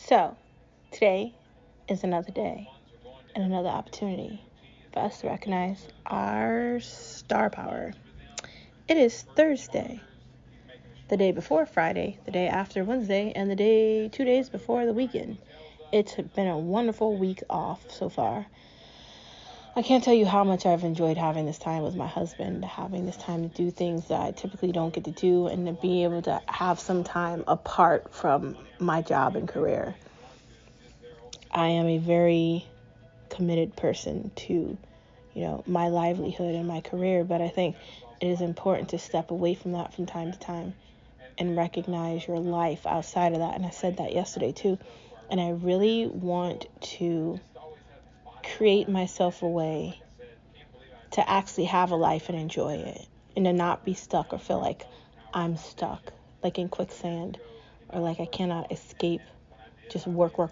So, today is another day and another opportunity for us to recognize our star power. It is Thursday, the day before Friday, the day after Wednesday, and the day 2 days before the weekend. It's been a wonderful week off so far. I can't tell you how much I've enjoyed having this time with my husband, having this time to do things that I typically don't get to do, and to be able to have some time apart from my job and career. I am a very committed person to, my livelihood and my career, but I think it is important to step away from that from time to time and recognize your life outside of that. And I said that yesterday too. And I really want to create myself a way to actually have a life and enjoy it, and to not be stuck or feel like I'm stuck, like in quicksand, or like I cannot escape just work. I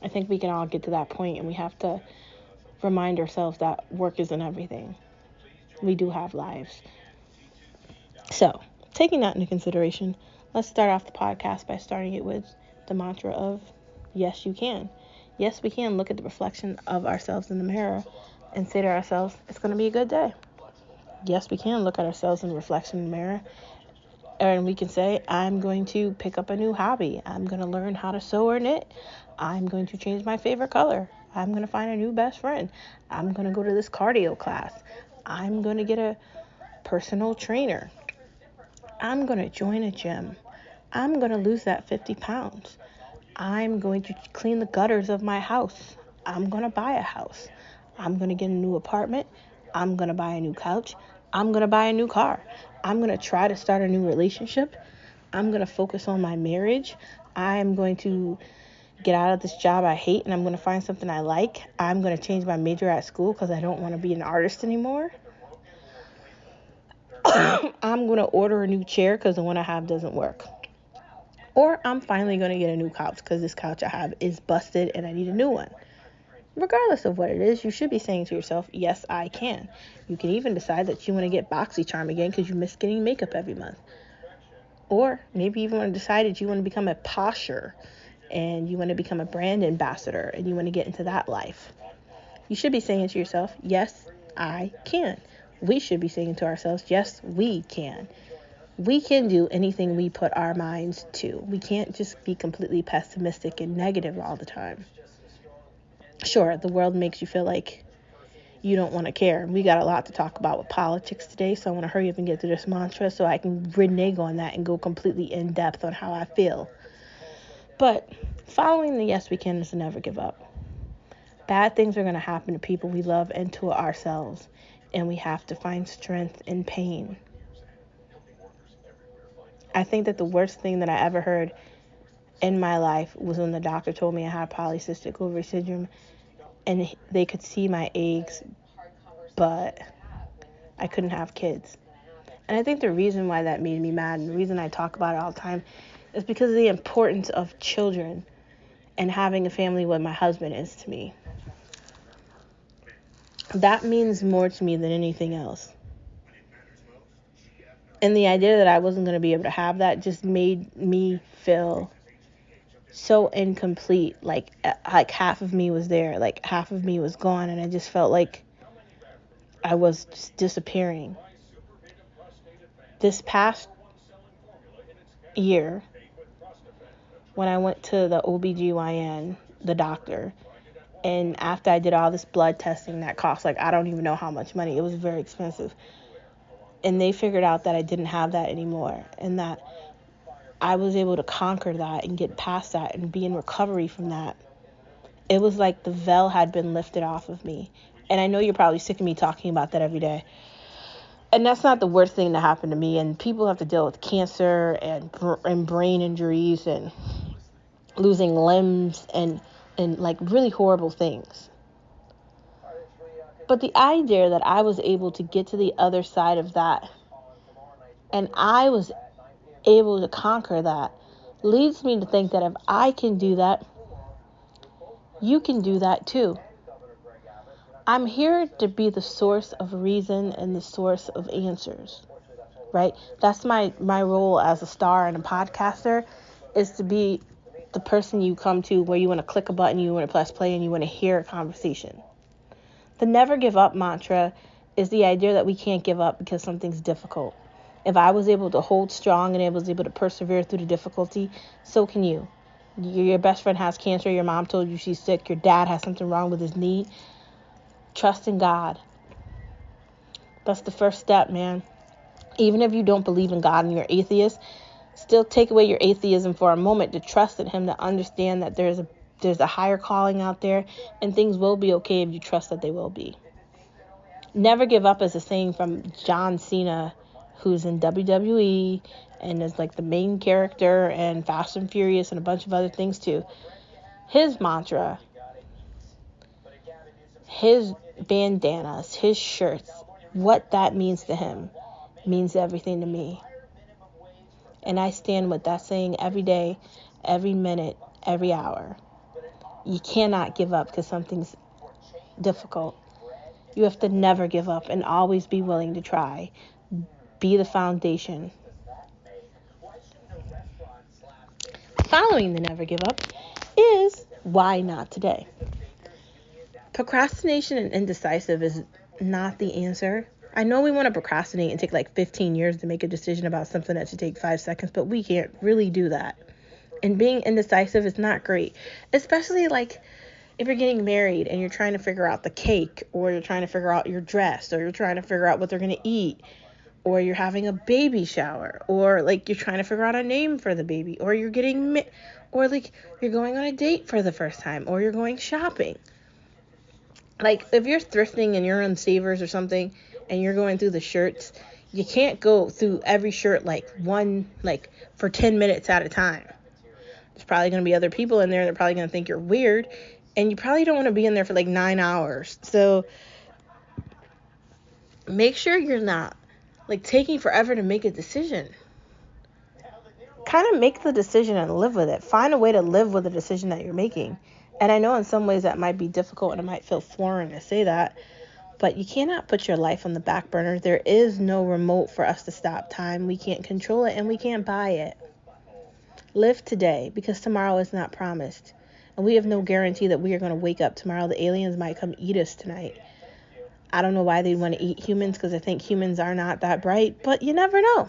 think we can all get to that point, and we have to remind ourselves that work isn't everything. We do have lives. So, taking that into consideration, let's start off the podcast by starting it with the mantra of yes, you can. Yes, we can look at the reflection of ourselves in the mirror and say to ourselves, it's going to be a good day. Yes, we can look at ourselves in the reflection in the mirror and we can say, I'm going to pick up a new hobby. I'm going to learn how to sew or knit. I'm going to change my favorite color. I'm going to find a new best friend. I'm going to go to this cardio class. I'm going to get a personal trainer. I'm going to join a gym. I'm going to lose that 50 pounds. I'm going to clean the gutters of my house. I'm going to buy a house. I'm going to get a new apartment. I'm going to buy a new couch. I'm going to buy a new car. I'm going to try to start a new relationship. I'm going to focus on my marriage. I'm going to get out of this job I hate, and I'm going to find something I like. I'm going to change my major at school because I don't want to be an artist anymore. I'm going to order a new chair because the one I have doesn't work. Or I'm finally going to get a new couch because this couch I have is busted and I need a new one. Regardless of what it is, you should be saying to yourself, yes, I can. You can even decide that you want to get BoxyCharm again because you miss getting makeup every month. Or maybe you even want to decide that you want to become a posher and you want to become a brand ambassador and you want to get into that life. You should be saying to yourself, yes, I can. We should be saying to ourselves, yes, we can. We can do anything we put our minds to. We can't just be completely pessimistic and negative all the time. Sure, the world makes you feel like you don't want to care. We got a lot to talk about with politics today, so I want to hurry up and get to this mantra so I can renege on that and go completely in depth on how I feel. But following the yes we can is to never give up. Bad things are going to happen to people we love and to ourselves, and we have to find strength in pain. I think that the worst thing that I ever heard in my life was when the doctor told me I had polycystic ovary syndrome and they could see my eggs, but I couldn't have kids. And I think the reason why that made me mad, and the reason I talk about it all the time, is because of the importance of children and having a family with my husband is to me. That means more to me than anything else. And the idea that I wasn't going to be able to have that just made me feel so incomplete. Like half of me was there, like half of me was gone, and I just felt like I was just disappearing. This past year, when I went to the OBGYN, the doctor, and after I did all this blood testing that cost, like, I don't even know how much money. It was very expensive. And they figured out that I didn't have that anymore, and that I was able to conquer that and get past that and be in recovery from that. It was like the veil had been lifted off of me. And I know you're probably sick of me talking about that every day. And that's not the worst thing that happened to me. And people have to deal with cancer and brain injuries and losing limbs and like really horrible things. But the idea that I was able to get to the other side of that, and I was able to conquer that, leads me to think that if I can do that, you can do that too. I'm here to be the source of reason and the source of answers, right? That's my role as a star and a podcaster, is to be the person you come to where you want to click a button, you want to press play, and you want to hear a conversation. The never give up mantra is the idea that we can't give up because something's difficult. If I was able to hold strong and I was able to persevere through the difficulty, so can you. Your best friend has cancer, your mom told you she's sick, your dad has something wrong with his knee. Trust in God. That's the first step, man. Even if you don't believe in God and you're atheist, still take away your atheism for a moment to trust in him, to understand that there's a higher calling out there and things will be okay if you trust that they will be. Never give up is a saying from John Cena, who's in WWE and is like the main character and Fast and Furious and a bunch of other things too. His mantra, his bandanas, his shirts, what that means to him means everything to me. And I stand with that saying every day, every minute, every hour. You cannot give up because something's difficult. You have to never give up and always be willing to try. Be the foundation. Following the never give up is why not today. Procrastination and indecisive is not the answer. I know we want to procrastinate and take like 15 years to make a decision about something that should take 5 seconds, but we can't really do that. And being indecisive is not great, especially like if you're getting married and you're trying to figure out the cake, or you're trying to figure out your dress, or you're trying to figure out what they're going to eat, or you're having a baby shower, or like you're trying to figure out a name for the baby, or you're getting, or like you're going on a date for the first time, or you're going shopping. Like if you're thrifting and you're on Savers or something and you're going through the shirts, you can't go through every shirt like for 10 minutes at a time. There's probably going to be other people in there. They're probably going to think you're weird. And you probably don't want to be in there for like 9 hours. So make sure you're not like taking forever to make a decision. Kind of make the decision and live with it. Find a way to live with the decision that you're making. And I know in some ways that might be difficult and it might feel foreign to say that. But you cannot put your life on the back burner. There is no remote for us to stop time. We can't control it and we can't buy it. Live today because tomorrow is not promised. And we have no guarantee that we are going to wake up tomorrow. The aliens might come eat us tonight. I don't know why they'd want to eat humans because I think humans are not that bright. But you never know.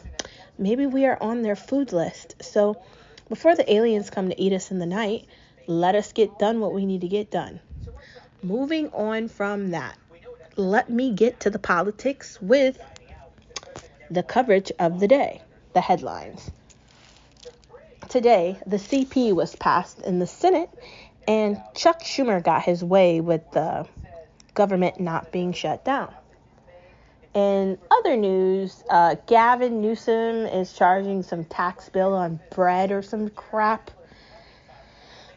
Maybe we are on their food list. So before the aliens come to eat us in the night, let us get done what we need to get done. Moving on from that, let me get to the politics with the coverage of the day, the headlines. Today, the CP was passed in the Senate, and Chuck Schumer got his way with the government not being shut down. In other news, Gavin Newsom is charging some tax bill on bread or some crap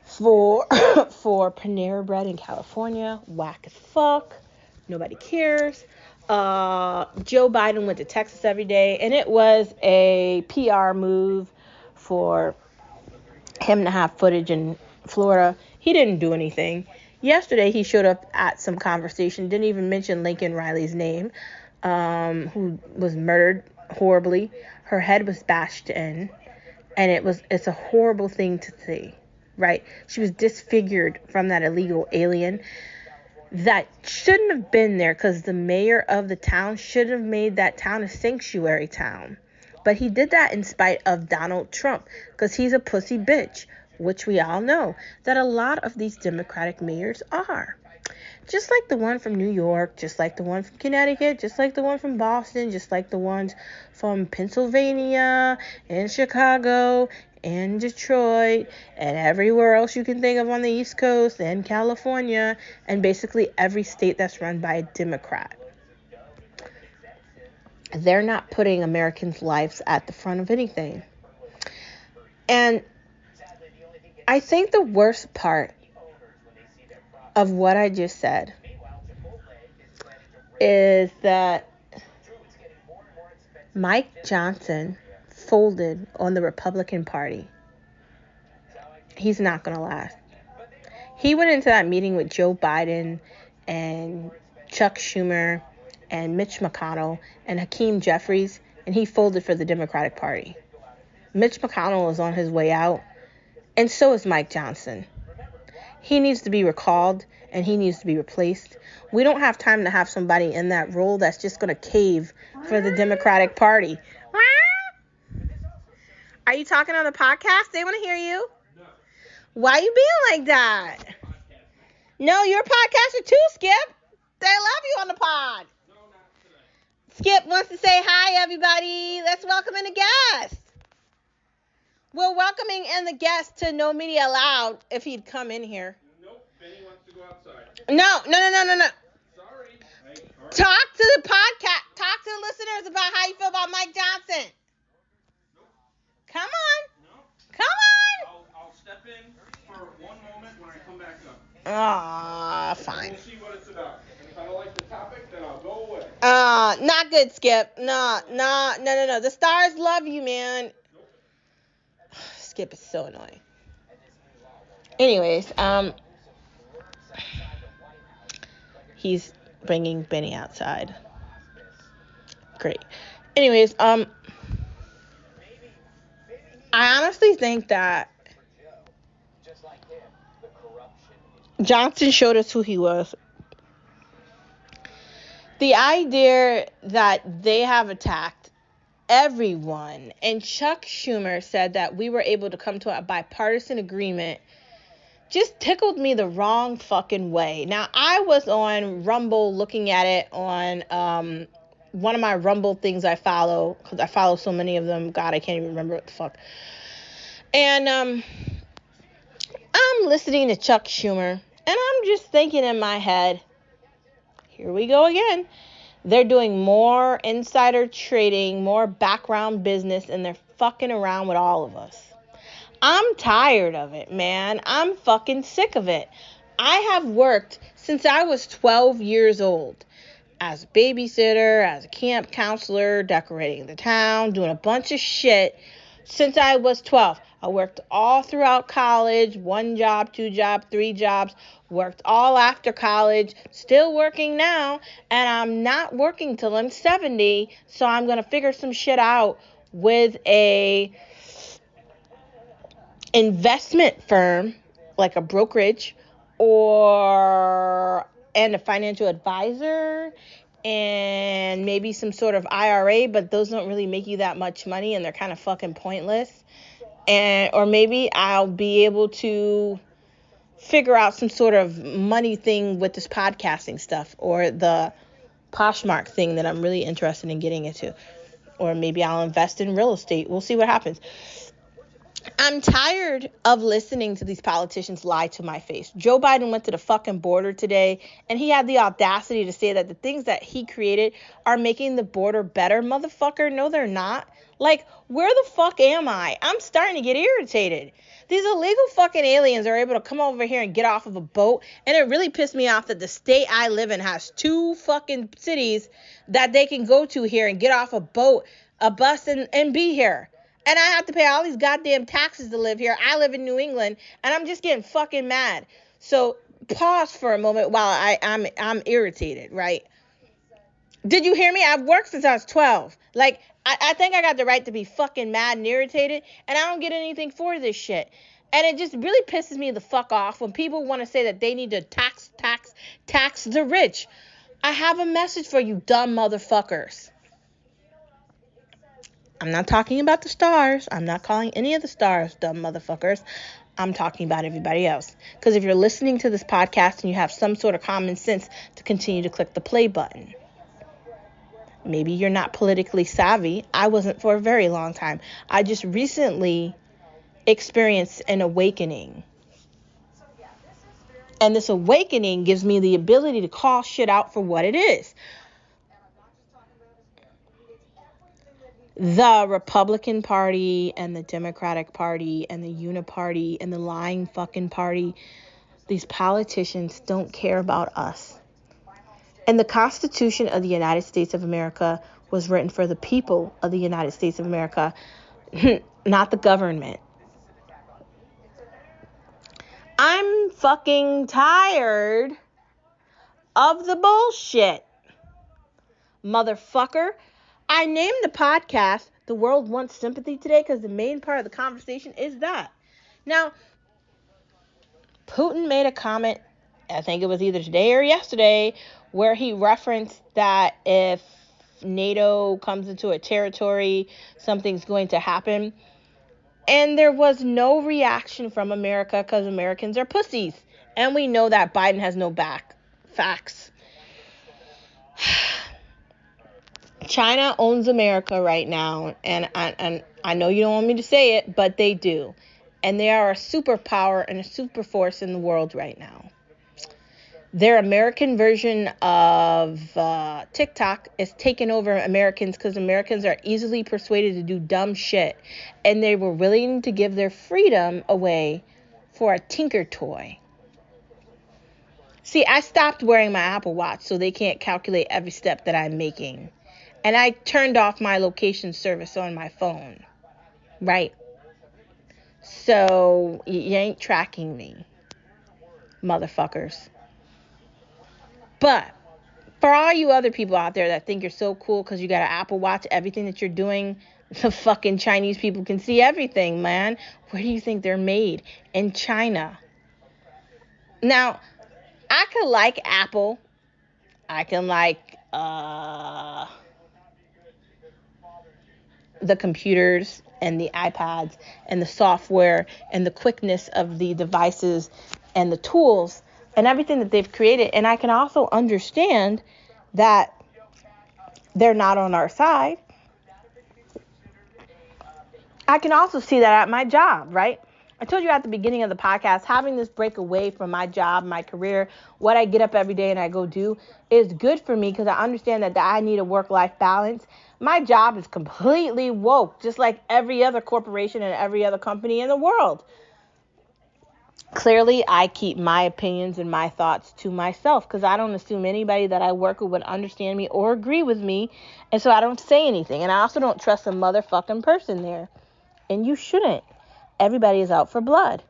for Panera Bread in California. Whack as fuck. Nobody cares. Joe Biden went to Texas every day, and it was a PR move for him to have footage in Florida. He didn't do anything. Yesterday, he showed up at some conversation, didn't even mention Lincoln Riley's name, who was murdered horribly. Her head was bashed in, and it's a horrible thing to see, right? She was disfigured from that illegal alien that shouldn't have been there, because the mayor of the town should have made that town a sanctuary town. But he did that in spite of Donald Trump, because he's a pussy bitch, which we all know that a lot of these Democratic mayors are. Just like the one from New York, just like the one from Connecticut, just like the one from Boston, just like the ones from Pennsylvania and Chicago and Detroit and everywhere else you can think of on the East Coast and California and basically every state that's run by a Democrat. They're not putting Americans' lives at the front of anything. And I think the worst part of what I just said is that Mike Johnson folded on the Republican Party. He's not going to last. He went into that meeting with Joe Biden and Chuck Schumer and Mitch McConnell and Hakeem Jeffries, and he folded for the Democratic Party. Mitch McConnell is on his way out, And so is Mike Johnson. He needs to be recalled and he needs to be replaced. We don't have time to have somebody in that role that's just going to cave for the Democratic Party. Are you talking on the podcast? They want to hear you. Why are you being like that? No, you're a podcaster too, Skip. They love you on the pod. Skip wants to say hi, everybody. Let's welcome in the guest. We're welcoming in the guest to No Media Allowed if he'd come in here. Nope, Benny wants to go outside. No. Sorry. Talk to the podcast. Talk to the listeners about how you feel about Mike Johnson. Nope. Come on. No. Come on. I'll step in for one moment when I come back up. Fine. We'll see what it's about. And if I don't like the topic, then I'll go away. Not good, Skip. No. The stars love you, man. Nope. Skip is so annoying. Anyways, he's bringing Benny outside. Great. Anyways, I honestly think that Johnson showed us who he was. The idea that they have attacked everyone, and Chuck Schumer said that we were able to come to a bipartisan agreement, just tickled me the wrong fucking way. Now, I was on Rumble looking at it on one of my Rumble things I follow, because I follow so many of them. God, I can't even remember what the fuck. And I'm listening to Chuck Schumer, and I'm just thinking in my head, here we go again. They're doing more insider trading, more background business, and they're fucking around with all of us. I'm tired of it, man. I'm fucking sick of it. I have worked since I was 12 years old as a babysitter, as a camp counselor, decorating the town, doing a bunch of shit since I was 12. I worked all throughout college, 1 job, 2 jobs, 3 jobs, worked all after college, still working now, and I'm not working till I'm 70, so I'm going to figure some shit out with a investment firm, like a brokerage, and a financial advisor, and maybe some sort of IRA, but those don't really make you that much money, and they're kind of fucking pointless. Or maybe I'll be able to figure out some sort of money thing with this podcasting stuff, or the Poshmark thing that I'm really interested in getting into. Or maybe I'll invest in real estate. We'll see what happens. I'm tired of listening to these politicians lie to my face. Joe Biden went to the fucking border today, and he had the audacity to say that the things that he created are making the border better. Motherfucker, no, they're not. Like, where the fuck am I? I'm starting to get irritated. These illegal fucking aliens are able to come over here and get off of a boat, and it really pissed me off that the state I live in has 2 fucking cities that they can go to here and get off a boat, a bus, and be here. And I have to pay all these goddamn taxes to live here. I live in New England, and I'm just getting fucking mad. So pause for a moment while I'm irritated, right? Did you hear me? I've worked since I was 12. Like, I think I got the right to be fucking mad and irritated, and I don't get anything for this shit. And it just really pisses me the fuck off when people want to say that they need to tax the rich. I have a message for you dumb motherfuckers. I'm not talking about the stars. I'm not calling any of the stars dumb motherfuckers. I'm talking about everybody else. Because if you're listening to this podcast and you have some sort of common sense to continue to click the play button. Maybe you're not politically savvy. I wasn't for a very long time. I just recently experienced an awakening. And this awakening gives me the ability to call shit out for what it is. The Republican Party and the Democratic Party and the Uniparty and the lying fucking party, these politicians don't care about us. And the Constitution of the United States of America was written for the people of the United States of America, not the government. I'm fucking tired of the bullshit, motherfucker. I named the podcast The World Wants Sympathy today because the main part of the conversation is that. Now, Putin made a comment, I think it was either today or yesterday, where he referenced that if NATO comes into a territory, something's going to happen. And there was no reaction from America because Americans are pussies. And we know that Biden has no back facts. China owns America right now, and I know you don't want me to say it, but they do. And they are a superpower and a super force in the world right now. Their American version of TikTok is taking over Americans because Americans are easily persuaded to do dumb shit. And they were willing to give their freedom away for a tinker toy. See, I stopped wearing my Apple Watch so they can't calculate every step that I'm making. And I turned off my location service on my phone. Right? So, you ain't tracking me, motherfuckers. But for all you other people out there that think you're so cool because you got an Apple Watch, everything that you're doing, the fucking Chinese people can see everything, man. Where do you think they're made? In China. Now, I could like Apple. I can like the computers and the iPads and the software and the quickness of the devices and the tools and everything that they've created. And I can also understand that they're not on our side. I can also see that at my job, right? I told you at the beginning of the podcast, having this break away from my job, my career, what I get up every day and I go do is good for me because I understand that I need a work-life balance. My job is completely woke, just like every other corporation and every other company in the world. Clearly, I keep my opinions and my thoughts to myself because I don't assume anybody that I work with would understand me or agree with me. And so I don't say anything. And I also don't trust a motherfucking person there. And you shouldn't. Everybody is out for blood.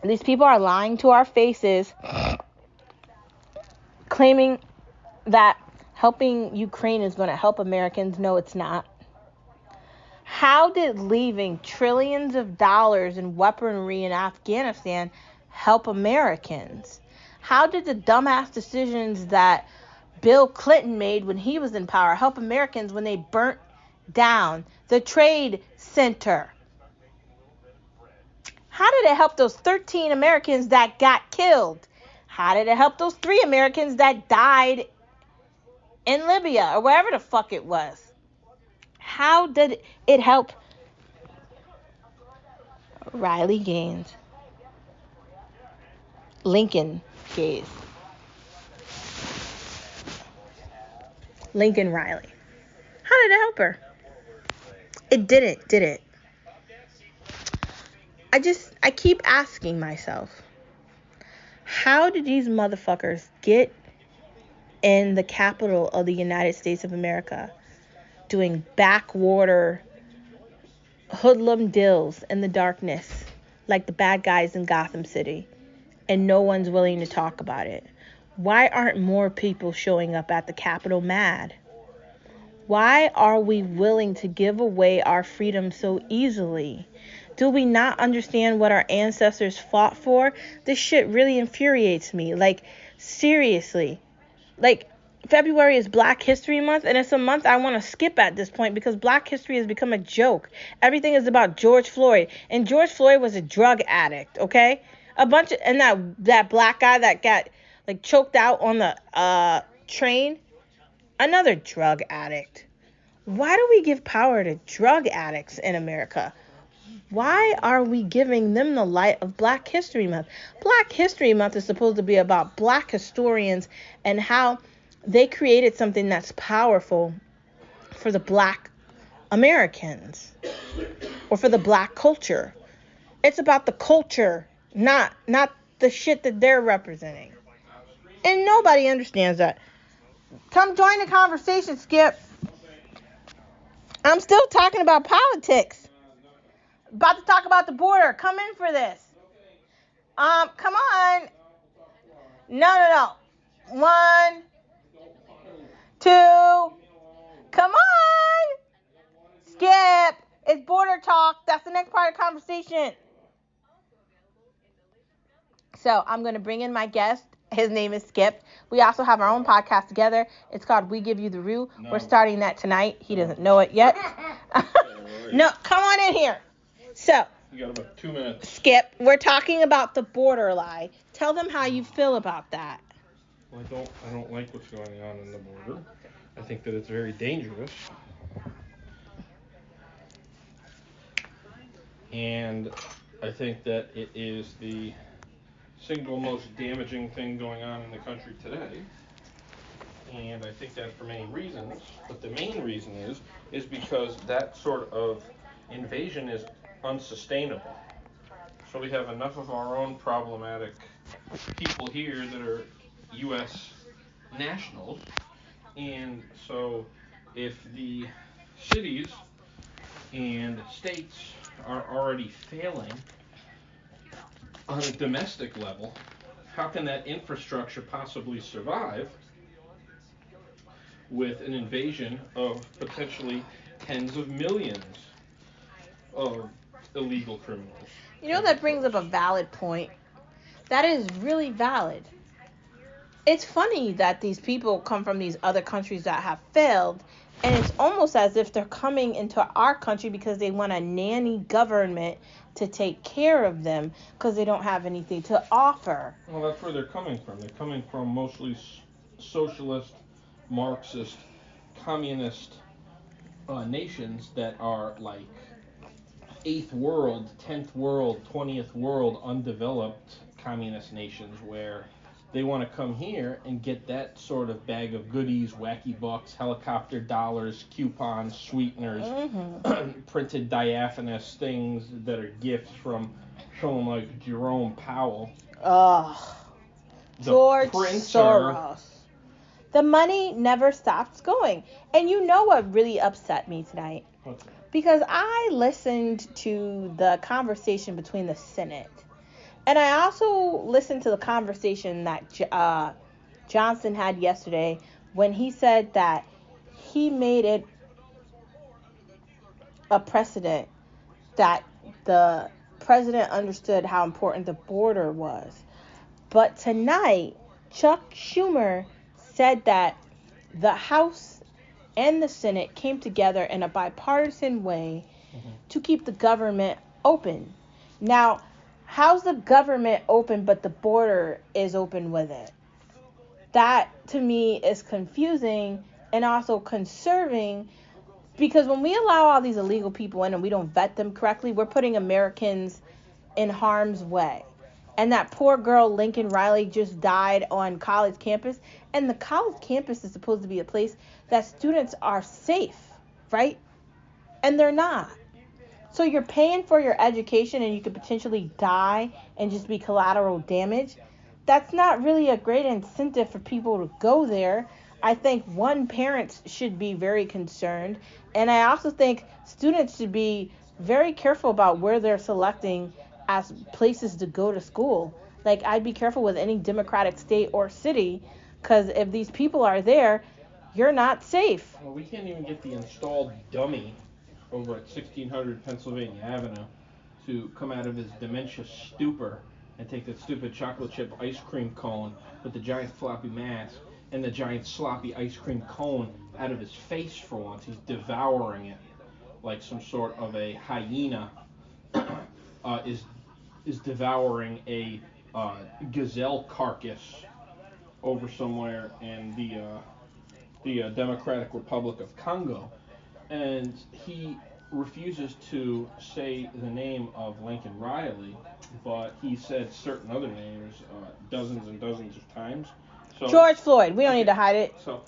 These people are lying to our faces, claiming that helping Ukraine is going to help Americans. No, it's not. How did leaving trillions of dollars in weaponry in Afghanistan help Americans? How did the dumbass decisions that Bill Clinton made when he was in power help Americans when they burnt down the Trade Center? How did it help those 13 Americans that got killed? How did it help those 3 Americans that died in Libya or wherever the fuck it was? How did it help Riley Gaines? Lincoln Gaines. Lincoln Riley. How did it help her? It didn't, did it? I keep asking myself, how did these motherfuckers get in the capital of the United States of America doing backwater hoodlum deals in the darkness like the bad guys in Gotham City, and no one's willing to talk about it? Why aren't more people showing up at the Capitol mad? Why are we willing to give away our freedom so easily? Do we not understand what our ancestors fought for? This shit really infuriates me. Like, seriously. Like, February is Black History Month, and it's a month I want to skip at this point because Black history has become a joke. Everything is about George Floyd, and George Floyd was a drug addict, okay? And that black guy that got, like, choked out on the train, another drug addict. Why do we give power to drug addicts in America? Why are we giving them the light of Black History Month? Black History Month is supposed to be about Black historians and how they created something that's powerful for the Black Americans or for the Black culture. It's about the culture, not the shit that they're representing. And nobody understands that. Come join the conversation, Skip. I'm still talking about politics. About to talk about the border. Come in for this. Come on. No. 1, 2. Come on. Skip. It's border talk. That's the next part of the conversation. So I'm going to bring in my guest. His name is Skip. We also have our own podcast together. It's called We Give You the Rue. No. We're starting that tonight. He doesn't know it yet. No, come on in here. So, you got about 2 minutes. Skip, we're talking about the border lie. Tell them how you feel about that. Well, I don't like what's going on in the border. I think that it's very dangerous. And I think that it is the single most damaging thing going on in the country today. And I think that for many reasons. But the main reason is because that sort of invasion is unsustainable. So we have enough of our own problematic people here that are U.S. nationals. And so if the cities and states are already failing on a domestic level, how can that infrastructure possibly survive with an invasion of potentially tens of millions of illegal criminals? You know, that brings up a valid point. That is really valid. It's funny that these people come from these other countries that have failed, and it's almost as if they're coming into our country because they want a nanny government to take care of them because they don't have anything to offer. Well, that's where they're coming from. They're coming from mostly socialist, Marxist, communist nations that are like 8th world, 10th world, 20th world undeveloped communist nations where they want to come here and get that sort of bag of goodies, wacky bucks, helicopter dollars, coupons, sweeteners, printed diaphanous things that are gifts from someone like Jerome Powell. George Soros. The money never stops going. And you know what really upset me tonight? What's that? Because I listened to the conversation between the Senate. And I also listened to the conversation that Johnson had yesterday when he said that he made it a precedent that the president understood how important the border was. But tonight, Chuck Schumer said that the House and the Senate came together in a bipartisan way to keep the government open. Now, how's the government open but the border is open with it? That, to me, is confusing and also conserving, because when we allow all these illegal people in and we don't vet them correctly, we're putting Americans in harm's way. And that poor girl, Lincoln Riley, just died on college campus. And the college campus is supposed to be a place that students are safe, right? And they're not. So you're paying for your education and you could potentially die and just be collateral damage. That's not really a great incentive for people to go there. I think parents should be very concerned. And I also think students should be very careful about where they're selecting as places to go to school. Like, I'd be careful with any Democratic state or city, because if these people are there, you're not safe. Well, we can't even get the installed dummy over at 1600 Pennsylvania Avenue to come out of his dementia stupor and take that stupid chocolate chip ice cream cone with the giant floppy mask and the giant sloppy ice cream cone out of his face for once. He's devouring it like some sort of a hyena is devouring a gazelle carcass over somewhere in the Democratic Republic of Congo. And he refuses to say the name of Lincoln Riley, but he said certain other names dozens and dozens of times. So, George Floyd, we don't need to hide it. So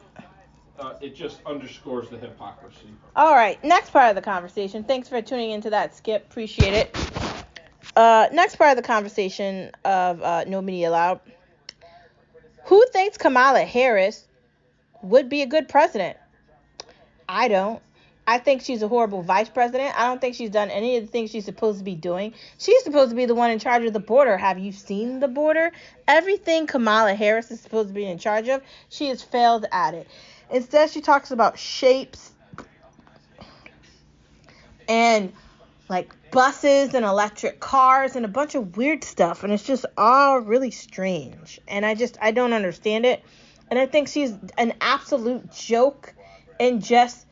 it just underscores the hypocrisy. All right, next part of the conversation. Thanks for tuning into that, Skip. Appreciate it. Next part of the conversation of No Media Allowed. Who thinks Kamala Harris would be a good president? I don't. I think she's a horrible vice president. I don't think she's done any of the things she's supposed to be doing. She's supposed to be the one in charge of the border. Have you seen the border? Everything Kamala Harris is supposed to be in charge of, she has failed at it. Instead, she talks about shapes and like buses and electric cars and a bunch of weird stuff, and it's just all really strange, and I don't understand it, and I think she's an absolute joke, and just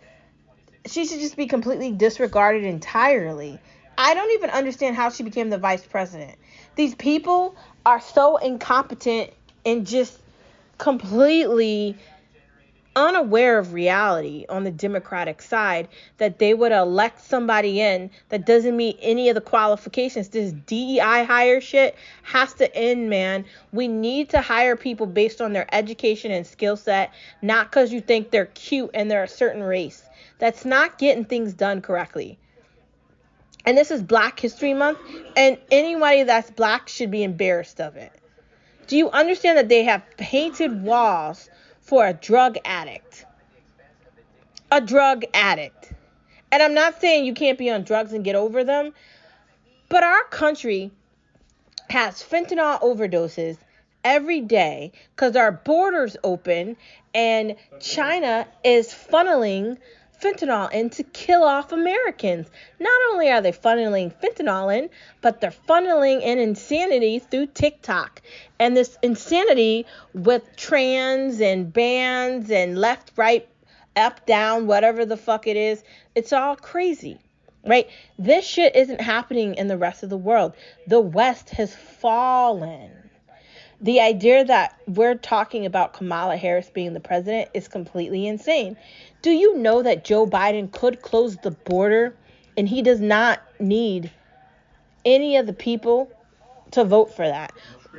she should just be completely disregarded entirely. I don't even understand how she became the vice president. These people are so incompetent and just completely unaware of reality on the Democratic side that they would elect somebody in that doesn't meet any of the qualifications. This DEI hire shit has to end, man. We need to hire people based on their education and skill set, not because you think they're cute and they're a certain race. That's not getting things done correctly. And this is Black History Month, and anybody that's black should be embarrassed of it. Do you understand that they have painted walls for a drug addict? A drug addict. And I'm not saying you can't be on drugs and get over them, but our country has fentanyl overdoses every day because our borders open and China is funneling fentanyl in to kill off Americans. Not only are they funneling fentanyl in, but they're funneling in insanity through TikTok. And this insanity with trans and bans and left, right, up, down, whatever the fuck it is, it's all crazy. Right? This shit isn't happening in the rest of the world. The West has fallen. The idea that we're talking about Kamala Harris being the president is completely insane. Do you know that Joe Biden could close the border and he does not need any of the people to vote for that?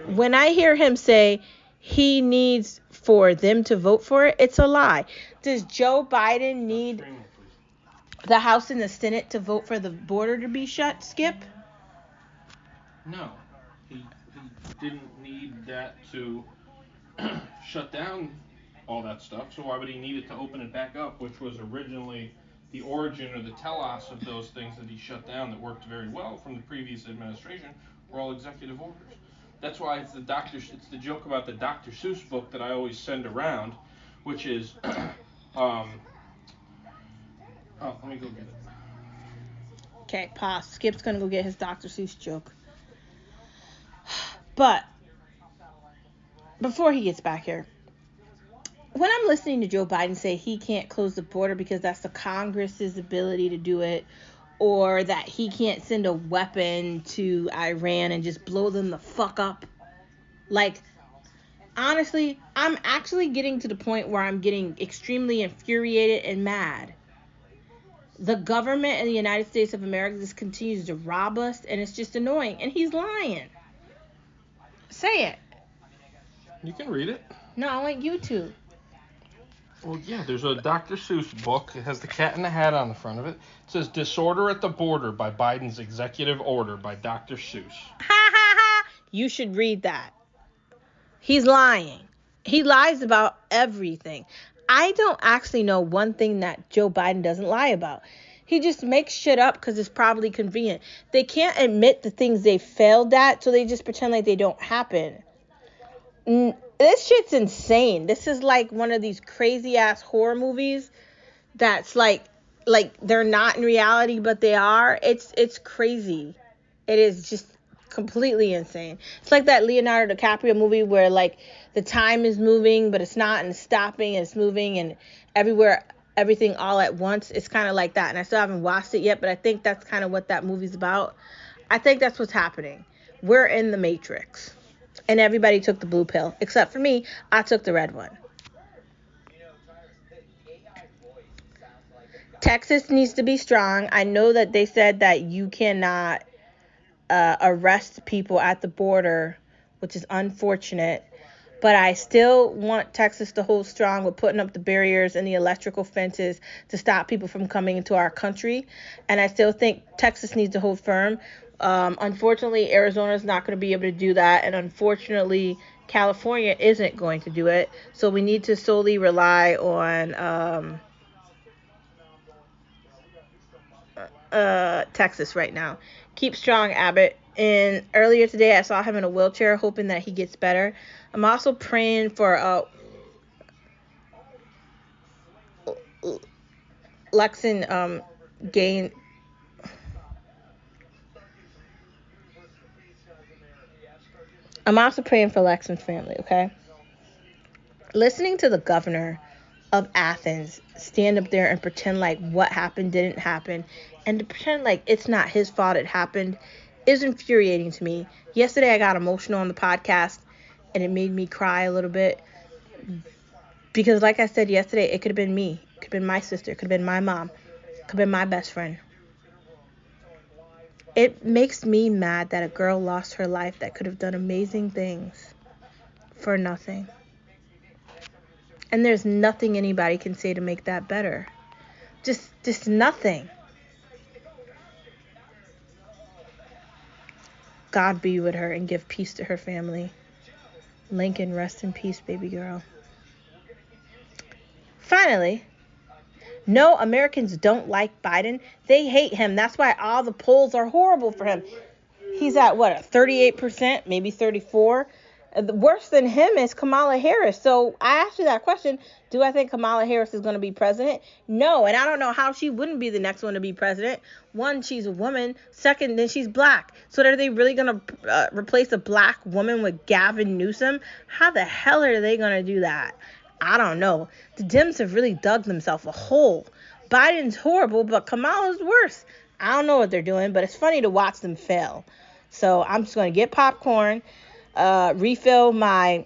When I hear him say he needs for them to vote for it, it's a lie. Does Joe Biden need the House and the Senate to vote for the border to be shut, Skip? No. He didn't need that to shut down all that stuff, so why would he need it to open it back up, which was originally the origin or the telos of those things that he shut down that worked very well from the previous administration were all executive orders. That's why it's the joke about the Dr. Seuss book that I always send around, which is let me go get it. Okay, pause. Skip's gonna go get his Dr. Seuss joke. But before he gets back here, when I'm listening to Joe Biden say he can't close the border because that's the Congress's ability to do it, or that he can't send a weapon to Iran and just blow them the fuck up, like, honestly, I'm actually getting to the point where I'm getting extremely infuriated and mad. The government in the United States of America just continues to rob us, and it's just annoying. And he's lying. Say it. You can read it. No, I want you to. Well, yeah, there's a Dr. Seuss book. It has the cat in the hat on the front of it. It says Disorder at the Border by Biden's Executive Order by Dr. Seuss. Ha ha ha! You should read that. He's lying. He lies about everything. I don't actually know one thing that Joe Biden doesn't lie about. He just makes shit up because it's probably convenient. They can't admit the things they failed at, so they just pretend like they don't happen. This shit's insane. This is like one of these crazy ass horror movies that's like they're not in reality, but they are. It's crazy. It is just completely insane. It's like that Leonardo DiCaprio movie where like the time is moving, but it's not, and it's stopping, and it's moving, and everything all at once. It's kind of like that, and I still haven't watched it yet, but I think that's kind of what that movie's about. I think that's what's happening. We're in the Matrix. And everybody took the blue pill. Except for me, I took the red one. Texas needs to be strong. I know that they said that you cannot arrest people at the border, which is unfortunate. But I still want Texas to hold strong with putting up the barriers and the electrical fences to stop people from coming into our country. And I still think Texas needs to hold firm. Unfortunately, Arizona is not going to be able to do that. And unfortunately, California isn't going to do it. So we need to solely rely on Texas right now. Keep strong, Abbott. And earlier today, I saw him in a wheelchair, hoping that he gets better. I'm also praying for Lexon I'm also praying for Lexman's family, okay? Listening to the governor of Athens stand up there and pretend like what happened didn't happen, and to pretend like it's not his fault it happened, is infuriating to me. Yesterday I got emotional on the podcast, and it made me cry a little bit, because like I said yesterday, it could have been me, it could have been my sister, it could have been my mom, it could have been my best friend. It makes me mad that a girl lost her life that could have done amazing things for nothing. And there's nothing anybody can say to make that better. Just nothing. God be with her and give peace to her family. Lincoln, rest in peace, baby girl. Finally, no, Americans don't like Biden. They hate him. That's why all the polls are horrible for him. He's at, what, 38%, maybe 34%? Worse than him is Kamala Harris. So I asked you that question. Do I think Kamala Harris is going to be president? No, and I don't know how she wouldn't be the next one to be president. One, she's a woman. Second, then she's black. So are they really going to replace a black woman with Gavin Newsom? How the hell are they going to do that? I don't know. The Dems have really dug themselves a hole. Biden's horrible, but Kamala's worse. I don't know what they're doing, but it's funny to watch them fail. So I'm just going to get popcorn, refill my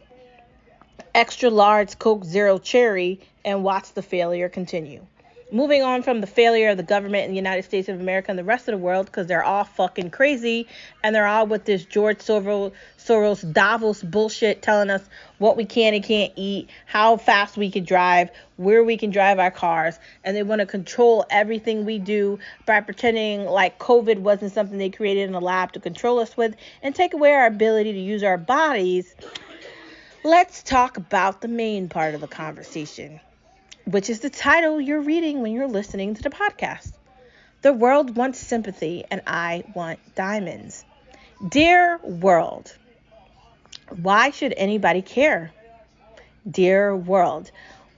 extra large Coke Zero Cherry, and watch the failure continue. Moving on from the failure of the government in the United States of America and the rest of the world, because they're all fucking crazy, and they're all with this George Soros Davos bullshit telling us what we can and can't eat, how fast we can drive, where we can drive our cars, and they want to control everything we do by pretending like COVID wasn't something they created in a lab to control us with and take away our ability to use our bodies. Let's talk about the main part of the conversation, which is the title you're reading when you're listening to the podcast. The world wants sympathy, and I want diamonds. Dear world, why should anybody care? Dear world,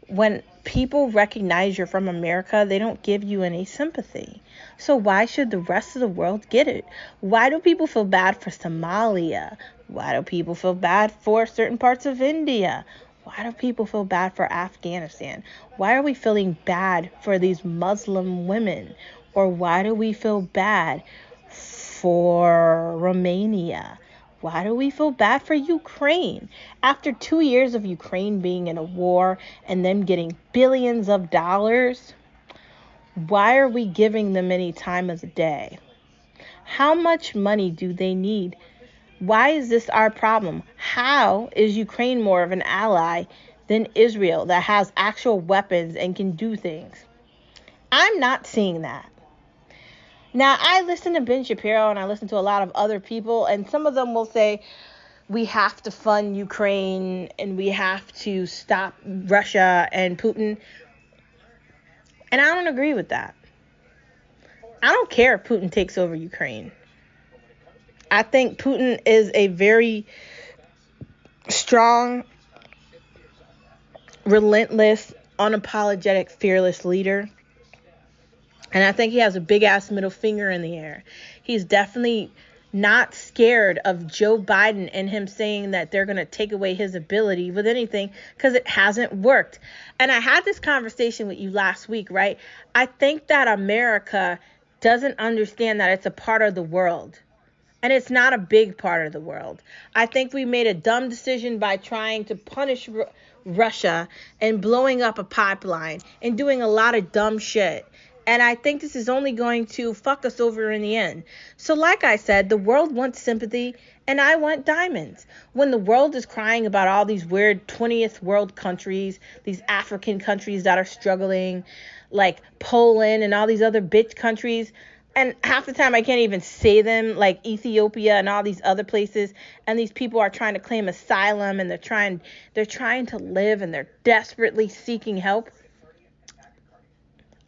when people recognize you're from America, they don't give you any sympathy. So why should the rest of the world get it? Why do people feel bad for Somalia? Why do people feel bad for certain parts of India? Why do people feel bad for Afghanistan? Why are we feeling bad for these Muslim women? Or why do we feel bad for Romania? Why do we feel bad for Ukraine? After 2 years of Ukraine being in a war and them getting billions of dollars, why are we giving them any time of the day? How much money do they need? Why is this our problem? How is Ukraine more of an ally than Israel that has actual weapons and can do things? I'm not seeing that. Now, I listen to Ben Shapiro and I listen to a lot of other people, and some of them will say we have to fund Ukraine and we have to stop Russia and Putin. And I don't agree with that. I don't care if Putin takes over Ukraine. I think Putin is a very strong, relentless, unapologetic, fearless leader. And I think he has a big-ass middle finger in the air. He's definitely not scared of Joe Biden and him saying that they're going to take away his ability with anything, because it hasn't worked. And I had this conversation with you last week, right? I think that America doesn't understand that it's a part of the world. And it's not a big part of the world. I think we made a dumb decision by trying to punish Russia and blowing up a pipeline and doing a lot of dumb shit. And I think this is only going to fuck us over in the end. So like I said, the world wants sympathy and I want diamonds. When the world is crying about all these weird 20th world countries, these African countries that are struggling, like Poland and all these other bitch countries, and half the time I can't even say them, like Ethiopia and all these other places. And these people are trying to claim asylum and they're trying to live and they're desperately seeking help.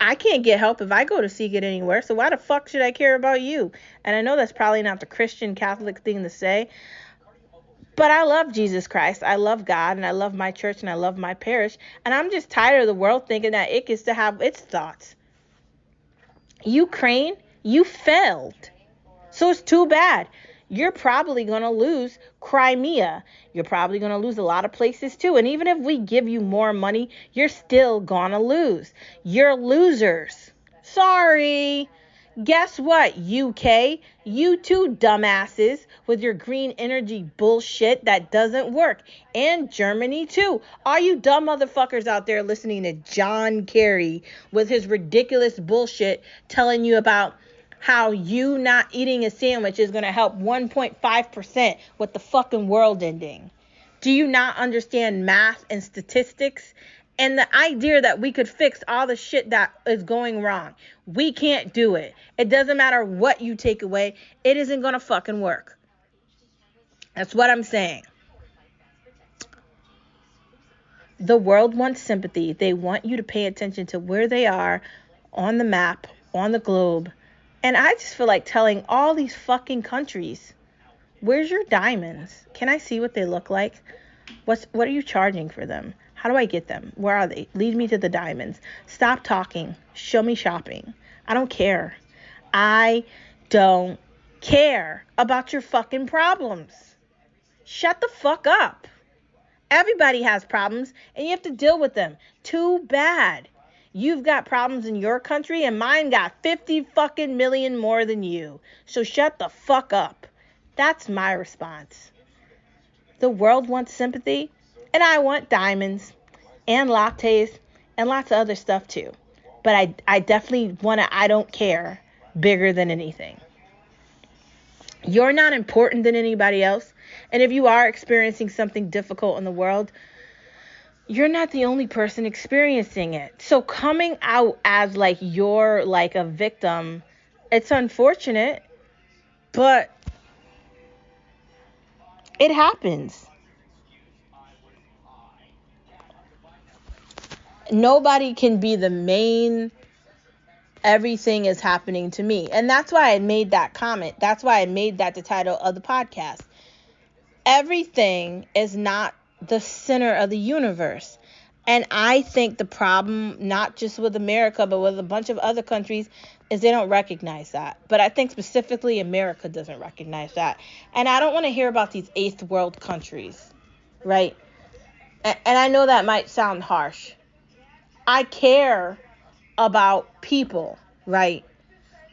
I can't get help if I go to seek it anywhere. So why the fuck should I care about you? And I know that's probably not the Christian Catholic thing to say. But I love Jesus Christ. I love God and I love my church and I love my parish. And I'm just tired of the world thinking that it gets to have its thoughts. Ukraine, you failed. So it's too bad. you're probably going to lose Crimea. You're probably going to lose a lot of places too. And even if we give you more money, you're still going to lose. You're losers. Sorry. Guess what, UK? You too, dumbasses, with your green energy bullshit that doesn't work. And Germany too. All you dumb motherfuckers out there listening to John Kerry with his ridiculous bullshit telling you about how you not eating a sandwich is going to help 1.5% with the fucking world ending. Do you not understand math and statistics? And the idea that we could fix all the shit that is going wrong. We can't do it. It doesn't matter what you take away. It isn't going to fucking work. That's what I'm saying. The world wants sympathy. They want you to pay attention to where they are on the map, on the globe. And I just feel like telling all these fucking countries, where's your diamonds? Can I see what they look like? What are you charging for them? How do I get them? Where are they? Lead me to the diamonds. Stop talking. Show me shopping. I don't care. I don't care about your fucking problems. Shut the fuck up. Everybody has problems and you have to deal with them. Too bad. You've got problems in your country and mine got 50 fucking million more than you. So shut the fuck up. That's my response. The world wants sympathy and I want diamonds and lattes and lots of other stuff too. But I definitely want to I don't care bigger than anything. You're not important than anybody else. And if you are experiencing something difficult in the world, you're not the only person experiencing it. So coming out as like you're like a victim, it's unfortunate, but it happens. Nobody can be the main, everything is happening to me. And that's why I made that comment. That's why I made that the title of the podcast. Everything is not the center of the universe. And I think the problem, not just with America, but with a bunch of other countries, is they don't recognize that. But I think specifically America doesn't recognize that. And I don't want to hear about these eighth world countries, right? And I know that might sound harsh. I care about people, right?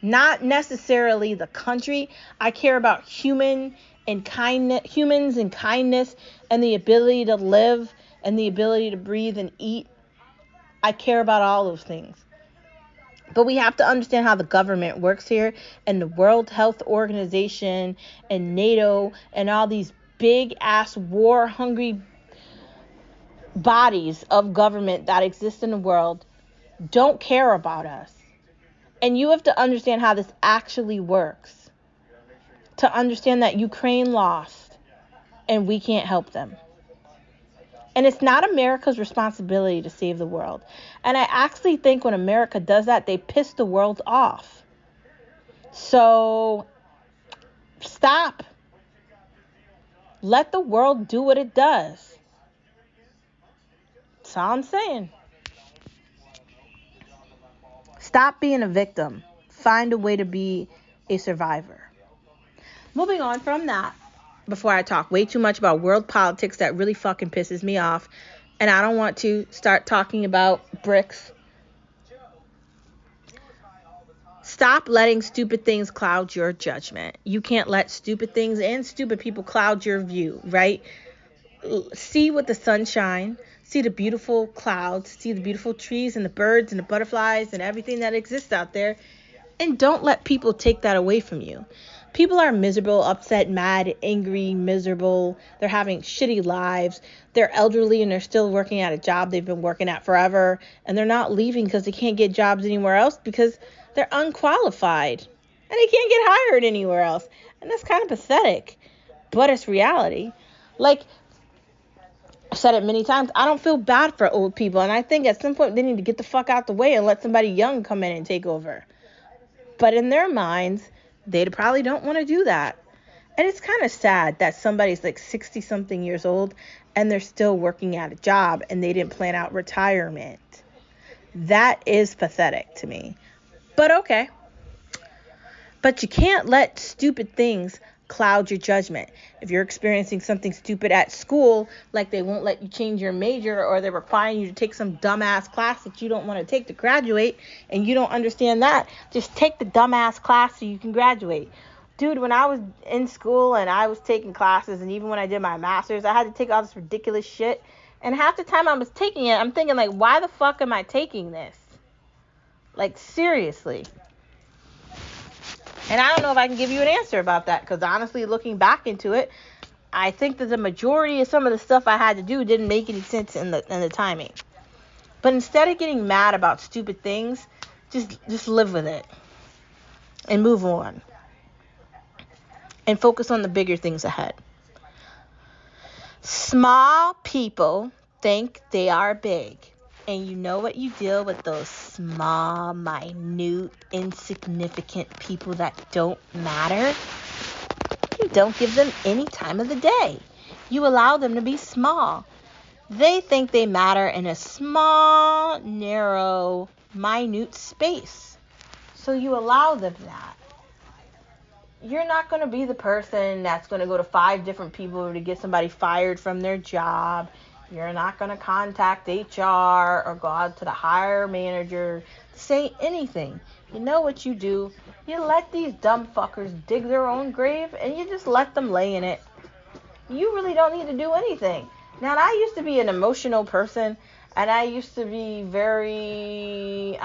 Not necessarily the country. I care about humans and kindness and the ability to live and the ability to breathe and eat. I care about all those things. But we have to understand how the government works here and the World Health Organization and NATO and all these big ass war hungry bodies of government that exist in the world don't care about us. And you have to understand how this actually works to understand that Ukraine lost and we can't help them. And it's not America's responsibility to save the world. And I actually think when America does that, they piss the world off. So stop. Let the world do what it does. That's all I'm saying. Stop being a victim. Find a way to be a survivor. Moving on from that, before I talk way too much about world politics that really fucking pisses me off, and I don't want to start talking about bricks. Stop letting stupid things cloud your judgment. You can't let stupid things and stupid people cloud your view, right? See with the sunshine, see the beautiful clouds, see the beautiful trees and the birds and the butterflies and everything that exists out there, and don't let people take that away from you. People are miserable, upset, mad, angry, miserable. They're having shitty lives. They're elderly and they're still working at a job they've been working at forever. And they're not leaving because they can't get jobs anywhere else because they're unqualified. And they can't get hired anywhere else. And that's kind of pathetic. But it's reality. Like, I've said it many times, I don't feel bad for old people. And I think at some point they need to get the fuck out the way and let somebody young come in and take over. But in their minds, they probably don't want to do that. And it's kind of sad that somebody's like 60 something years old and they're still working at a job and they didn't plan out retirement. That is pathetic to me. But okay. But you can't let stupid things cloud your judgment. If you're experiencing something stupid at school, like they won't let you change your major, or they're requiring you to take some dumbass class that you don't want to take to graduate, and you don't understand that, just take the dumbass class so you can graduate. Dude, when I was in school and I was taking classes, and even when I did my master's, I had to take all this ridiculous shit. And half the time I was taking it, I'm thinking, like, why the fuck am I taking this? Like, seriously. And I don't know if I can give you an answer about that, because honestly, looking back into it, I think that the majority of some of the stuff I had to do didn't make any sense in the timing. But instead of getting mad about stupid things, just live with it and move on. And focus on the bigger things ahead. Small people think they are big. And you know what you deal with those small, minute, insignificant people that don't matter? You don't give them any time of the day. You allow them to be small. They think they matter in a small, narrow, minute space. So you allow them that. You're not going to be the person that's going to go to 5 different people to get somebody fired from their job. You're not going to contact HR or go out to the hire manager to say anything. You know what you do? You let these dumb fuckers dig their own grave, and you just let them lay in it. You really don't need to do anything. Now, I used to be an emotional person, and I used to be very,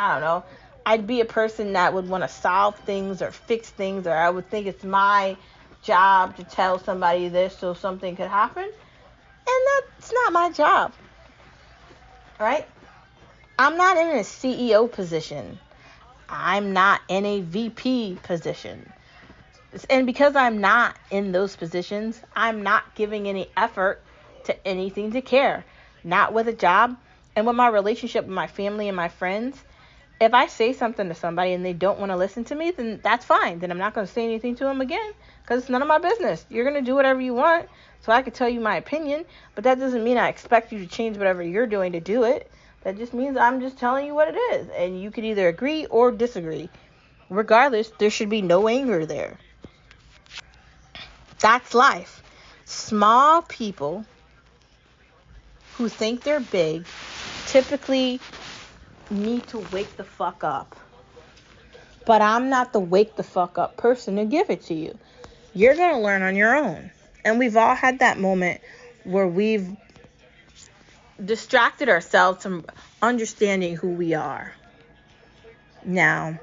I'd be a person that would want to solve things or fix things, or I would think it's my job to tell somebody this so something could happen. And that's not my job. Right? I'm not in a CEO position. I'm not in a VP position. And because I'm not in those positions, I'm not giving any effort to anything to care. Not with a job. And with my relationship with my family and my friends, if I say something to somebody and they don't want to listen to me, then that's fine. Then I'm not going to say anything to them again, because it's none of my business. You're going to do whatever you want, so I can tell you my opinion, but that doesn't mean I expect you to change whatever you're doing to do it. That just means I'm just telling you what it is, and you can either agree or disagree. Regardless, there should be no anger there. That's life. Small people who think they're big typically need to wake the fuck up. But I'm not the wake the fuck up person to give it to you. You're going to learn on your own. And we've all had that moment where we've distracted ourselves from understanding who we are. Now,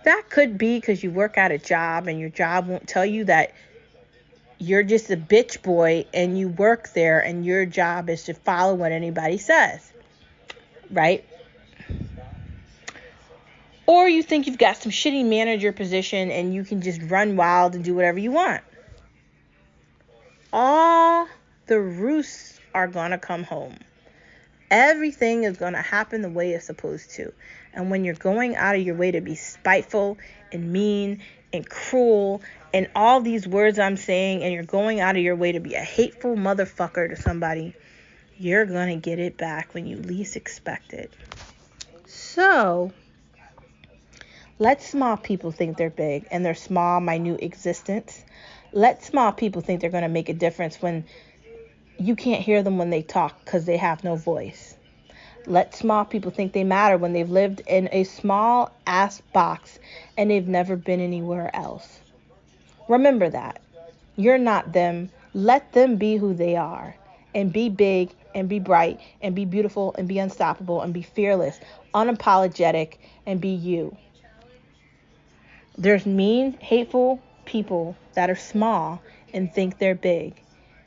that could be because you work at a job and your job won't tell you that you're just a bitch boy and you work there and your job is to follow what anybody says. Right? Or you think you've got some shitty manager position and you can just run wild and do whatever you want. All the roosts are going to come home. Everything is going to happen the way it's supposed to. And when you're going out of your way to be spiteful and mean and cruel and all these words I'm saying, and you're going out of your way to be a hateful motherfucker to somebody, you're going to get it back when you least expect it. So, let small people think they're big and their small, minute existence. Let small people think they're going to make a difference when you can't hear them when they talk because they have no voice. Let small people think they matter when they've lived in a small ass box and they've never been anywhere else. Remember that. You're not them. Let them be who they are. And be big and be bright and be beautiful and be unstoppable and be fearless, unapologetic, and be you. There's mean, hateful people that are small and think they're big.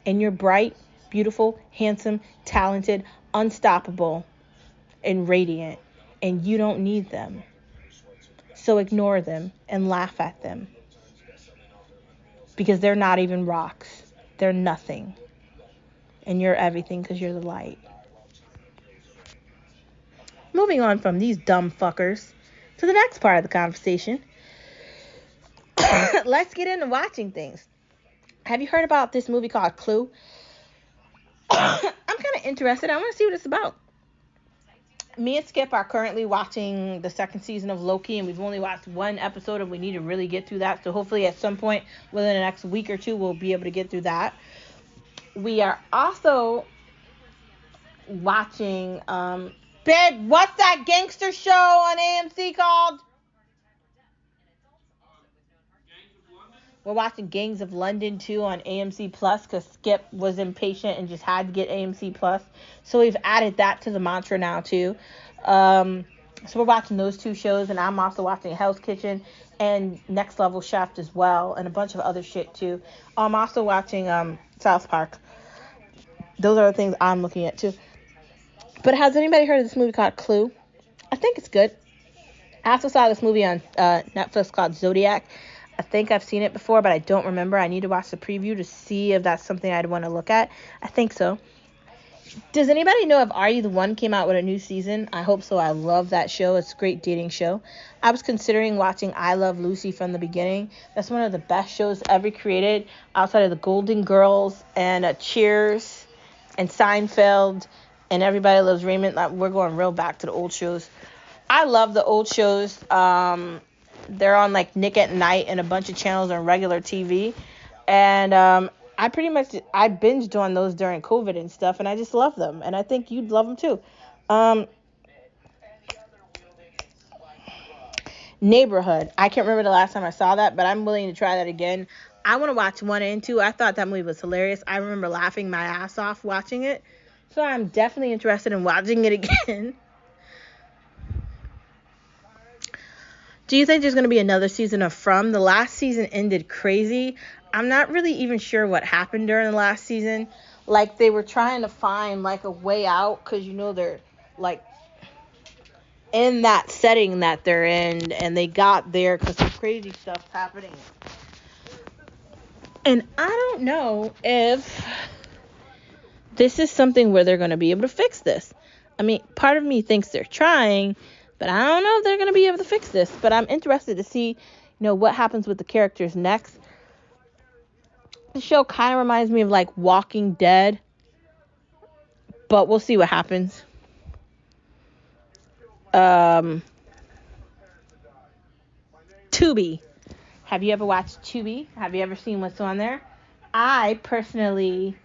And you're bright, beautiful, handsome, talented, unstoppable, and radiant. And you don't need them. So ignore them and laugh at them. Because they're not even rocks. They're nothing. And you're everything because you're the light. Moving on from these dumb fuckers to the next part of the conversation. Let's get into watching things. Have you heard about this movie called Clue? I'm kind of interested. I want to see what it's about. Me and Skip are currently watching the second season of Loki, and we've only watched one episode, and we need to really get through that. So hopefully at some point within the next week or two, we'll be able to get through that. We are also watching, babe, what's that gangster show on AMC called? We're watching Gangs of London 2 on AMC Plus because Skip was impatient and just had to get AMC Plus. So we've added that to the mantra now too. So we're watching those two shows, and I'm also watching Hell's Kitchen and Next Level Chef as well, and a bunch of other shit too. I'm also watching South Park. Those are the things I'm looking at too. But has anybody heard of this movie called Clue? I think it's good. I also saw this movie on Netflix called Zodiac. I think I've seen it before, but I don't remember. I need to watch the preview to see if that's something I'd want to look at. I think so. Does anybody know if Are You the One came out with a new season? I hope so. I love that show. It's a great dating show. I was considering watching I Love Lucy from the beginning. That's one of the best shows ever created outside of the Golden Girls and Cheers and Seinfeld and Everybody Loves Raymond. We're going real back to the old shows. I love the old shows. They're on like Nick at Night and a bunch of channels on regular TV. And I binged on those during COVID and stuff, and I just love them. And I think you'd love them too. Neighborhood. I can't remember the last time I saw that, but I'm willing to try that again. I want to watch 1 and 2. I thought that movie was hilarious. I remember laughing my ass off watching it. So I'm definitely interested in watching it again. Do you think there's going to be another season of From? The last season ended crazy. I'm not really even sure what happened during the last season. Like, they were trying to find, like, a way out because, they're, like, in that setting that they're in, and they got there because some crazy stuff's happening. And I don't know if this is something where they're going to be able to fix this. I mean, part of me thinks they're trying, but I don't know if they're going to be able to fix this. But I'm interested to see, what happens with the characters next. The show kind of reminds me of, like, Walking Dead. But we'll see what happens. Tubi. Have you ever watched Tubi? Have you ever seen what's on there? I personally...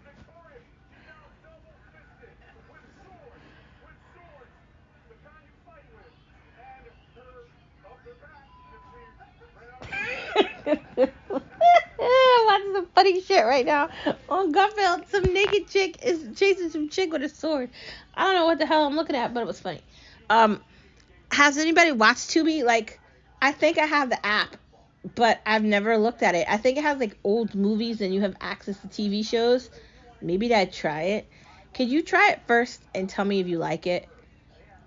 I'm watching some funny shit right now. On Garfield, some naked chick is chasing some chick with a sword. I don't know what the hell I'm looking at, but it was funny. Has anybody watched Tubi? Like, I think I have the app, but I've never looked at it. I think it has, like, old movies and you have access to TV shows. Maybe I'd try it. Could you try it first and tell me if you like it?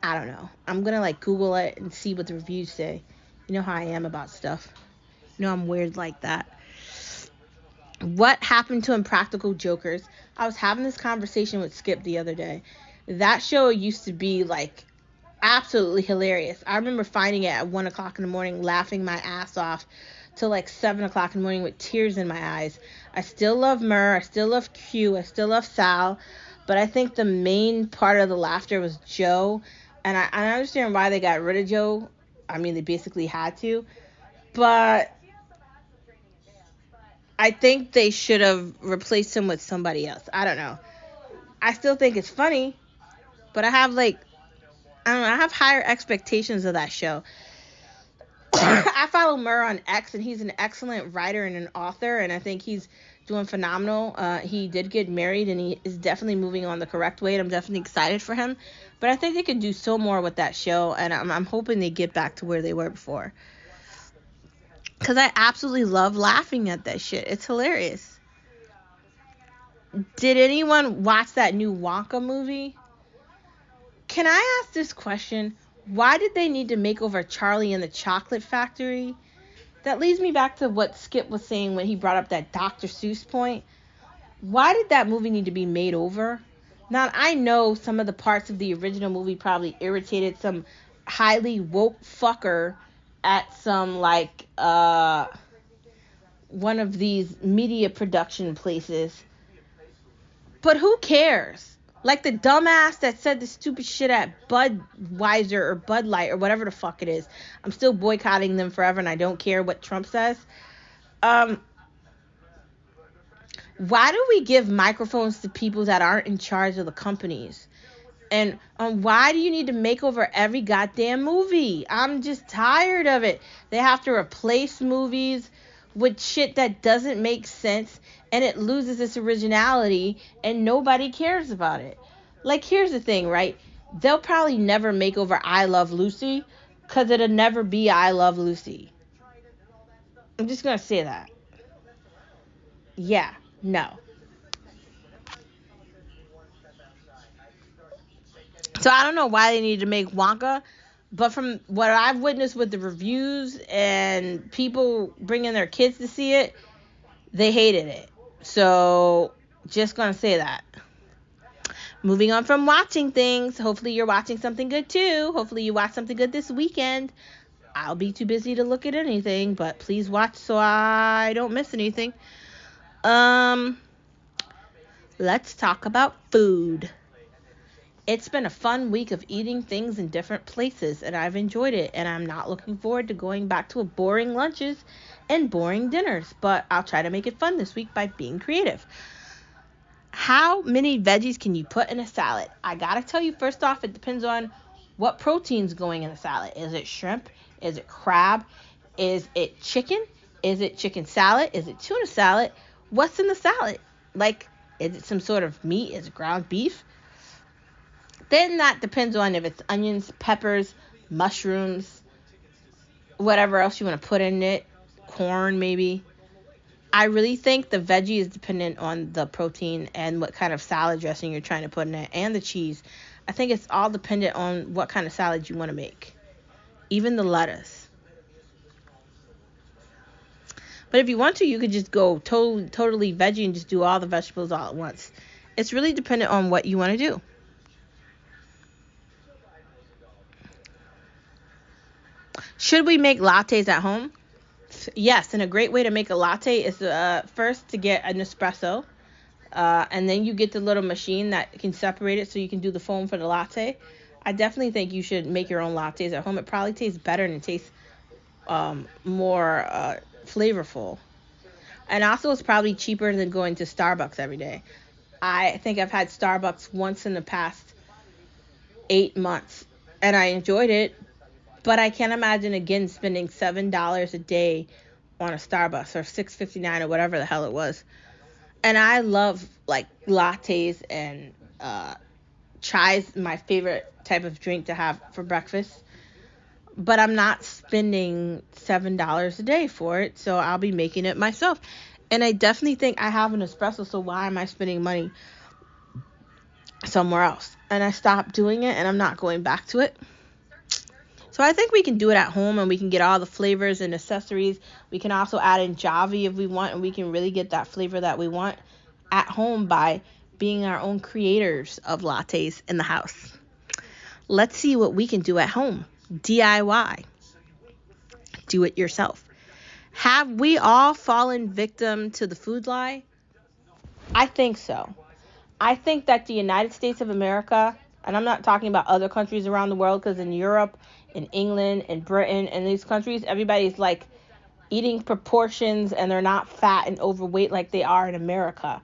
I don't know. I'm going to, like, Google it and see what the reviews say. You know how I am about stuff. I'm weird like that. What happened to Impractical Jokers? I was having this conversation with Skip the other day. That show used to be, like, absolutely hilarious. I remember finding it at 1 o'clock in the morning, laughing my ass off till like 7 o'clock in the morning with tears in my eyes. I still love Murr. I still love Q. I still love Sal. But I think the main part of the laughter was Joe. And I understand why they got rid of Joe. I mean, they basically had to. But I think they should have replaced him with somebody else. I don't know. I still think it's funny. But I have, like, I don't know, I have higher expectations of that show. I follow Murr on X, and he's an excellent writer and an author, and I think he's doing phenomenal. He did get married, and he is definitely moving on the correct way, and I'm definitely excited for him. But I think they could do so more with that show, and I'm hoping they get back to where they were before. Because I absolutely love laughing at that shit. It's hilarious. Did anyone watch that new Wonka movie? Can I ask this question? Why did they need to make over Charlie and the Chocolate Factory? That leads me back to what Skip was saying when he brought up that Dr. Seuss point. Why did that movie need to be made over? Now, I know some of the parts of the original movie probably irritated some highly woke fucker at some, like, one of these media production places. But who cares? Like the dumbass that said the stupid shit at Budweiser or Bud Light or whatever the fuck it is. I'm still boycotting them forever, and I don't care what Trump says. Why do we give microphones to people that aren't in charge of the companies? And why do you need to make over every goddamn movie? I'm just tired of it. They have to replace movies with shit that doesn't make sense, and it loses its originality, and nobody cares about it. Like, here's the thing, right? They'll probably never make over I Love Lucy, because it'll never be I Love Lucy. I'm just going to say that. Yeah, no. So I don't know why they need to make Wonka, but from what I've witnessed with the reviews and people bringing their kids to see it, they hated it. So just gonna say that. Moving on from watching things, hopefully you're watching something good too. Hopefully you watch something good this weekend. I'll be too busy to look at anything, but please watch so I don't miss anything. Let's talk about food. It's been a fun week of eating things in different places, and I've enjoyed it, and I'm not looking forward to going back to boring lunches and boring dinners, but I'll try to make it fun this week by being creative. How many veggies can you put in a salad? I gotta tell you, first off, it depends on what protein's going in a salad. Is it shrimp? Is it crab? Is it chicken? Is it chicken salad? Is it tuna salad? What's in the salad? Like, is it some sort of meat? Is it ground beef? Then that depends on if it's onions, peppers, mushrooms, whatever else you want to put in it, corn maybe. I really think the veggie is dependent on the protein and what kind of salad dressing you're trying to put in it, and the cheese. I think it's all dependent on what kind of salad you want to make, even the lettuce. But if you want to, you could just go totally veggie and just do all the vegetables all at once. It's really dependent on what you want to do. Should we make lattes at home? Yes, and a great way to make a latte is first to get an espresso, and then you get the little machine that can separate it so you can do the foam for the latte. I definitely think you should make your own lattes at home. It probably tastes better and it tastes more flavorful. And also it's probably cheaper than going to Starbucks every day. I think I've had Starbucks once in the past 8 months, and I enjoyed it. But I can't imagine again spending $7 a day on a Starbucks, or $6.59 or whatever the hell it was. And I love like lattes, and chai is my favorite type of drink to have for breakfast. But I'm not spending $7 a day for it, so I'll be making it myself. And I definitely think I have an espresso, so why am I spending money somewhere else? And I stopped doing it, and I'm not going back to it. So I think we can do it at home, and we can get all the flavors and accessories. We can also add in Java if we want, and we can really get that flavor that we want at home by being our own creators of lattes in the house. Let's see what we can do at home. DIY. Do it yourself. Have we all fallen victim to the food lie? I think so. I think that the United States of America, and I'm not talking about other countries around the world, because in Europe, in England, in Britain, and these countries, everybody's like eating proportions, and they're not fat and overweight like they are in America.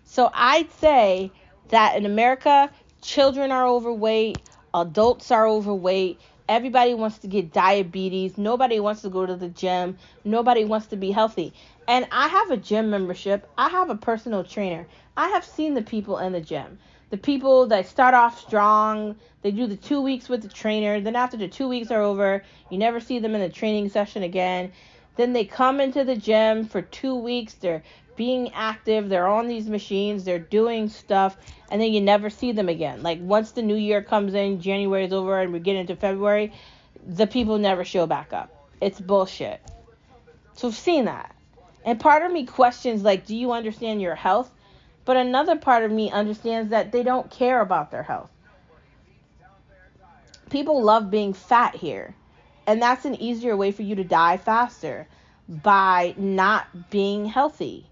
So I'd say that in America, children are overweight, adults are overweight, everybody wants to get diabetes, nobody wants to go to the gym, nobody wants to be healthy. And I have a gym membership, I have a personal trainer. I have seen the people in the gym. The people that start off strong, they do the 2 weeks with the trainer, then after the 2 weeks are over, you never see them in the training session again. Then they come into the gym for 2 weeks, they're being active, they're on these machines, they're doing stuff, and then you never see them again. Like once the new year comes in, January is over and we get into February, the people never show back up. It's bullshit. So I've seen that. And part of me questions, like, do you understand your health? But another part of me understands that they don't care about their health. People love being fat here. And that's an easier way for you to die faster, by not being healthy.